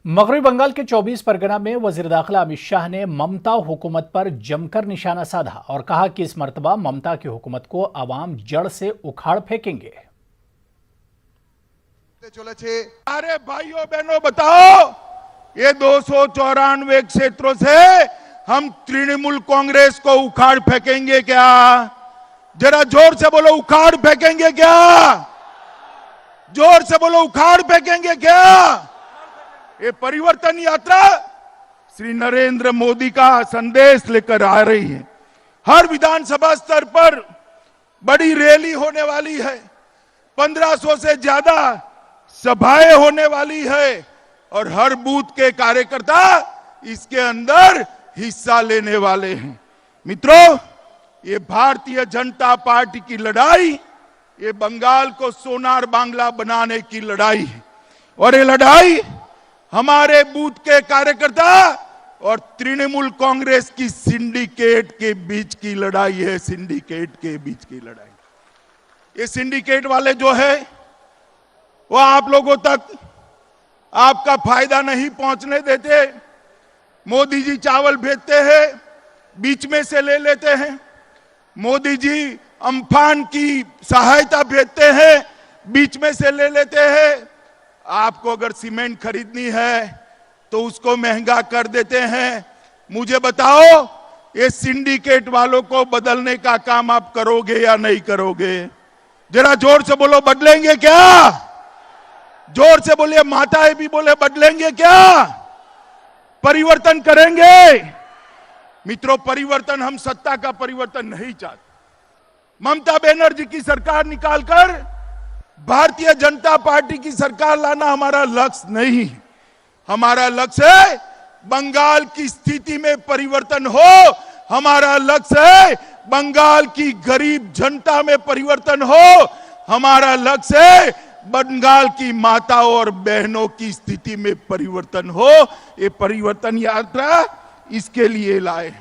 मगरबी बंगाल के 24 परगना में वजीर दाखिला अमित शाह ने ममता हुकूमत पर जमकर निशाना साधा और कहा कि इस मर्तबा ममता की हुकूमत को अवाम जड़ से उखाड़ फेंकेंगे। अरे भाइयों बहनों बताओ, ये 294 क्षेत्रों से हम तृणमूल कांग्रेस को उखाड़ फेंकेंगे क्या? जरा जोर से बोलो, उखाड़ फेंकेंगे क्या? जोर से बोलो, उखाड़ फेंकेंगे क्या? ये परिवर्तन यात्रा श्री नरेंद्र मोदी का संदेश लेकर आ रही है। हर विधानसभा स्तर पर बड़ी रैली होने वाली है, 1500 से ज्यादा सभाएं होने वाली है और हर बूथ के कार्यकर्ता इसके अंदर हिस्सा लेने वाले हैं। मित्रों, ये भारतीय जनता पार्टी की लड़ाई, ये बंगाल को सोनार बांग्ला बनाने की लड़ाई है और ये लड़ाई हमारे बूथ के कार्यकर्ता और तृणमूल कांग्रेस की सिंडिकेट के बीच की लड़ाई है। सिंडिकेट के बीच की लड़ाई। ये सिंडिकेट वाले जो है वो आप लोगों तक आपका फायदा नहीं पहुंचने देते। मोदी जी चावल भेजते हैं, बीच में से ले लेते हैं। मोदी जी अम्फान की सहायता भेजते हैं, बीच में से ले लेते हैं। आपको अगर सीमेंट खरीदनी है तो उसको महंगा कर देते हैं। मुझे बताओ, ये सिंडिकेट वालों को बदलने का काम आप करोगे या नहीं करोगे? जरा जोर से बोलो, बदलेंगे क्या? जोर से बोलिए, माताएं भी बोले, बदलेंगे क्या? परिवर्तन करेंगे? मित्रों, परिवर्तन, हम सत्ता का परिवर्तन नहीं चाहते। ममता बनर्जी की सरकार निकालकर भारतीय जनता पार्टी की सरकार लाना हमारा लक्ष्य नहीं है। हमारा लक्ष्य है बंगाल की स्थिति में परिवर्तन हो। हमारा लक्ष्य है बंगाल की गरीब जनता में परिवर्तन हो। हमारा लक्ष्य है बंगाल की माताओं और बहनों की स्थिति में परिवर्तन हो। ये परिवर्तन यात्रा इसके लिए लाए।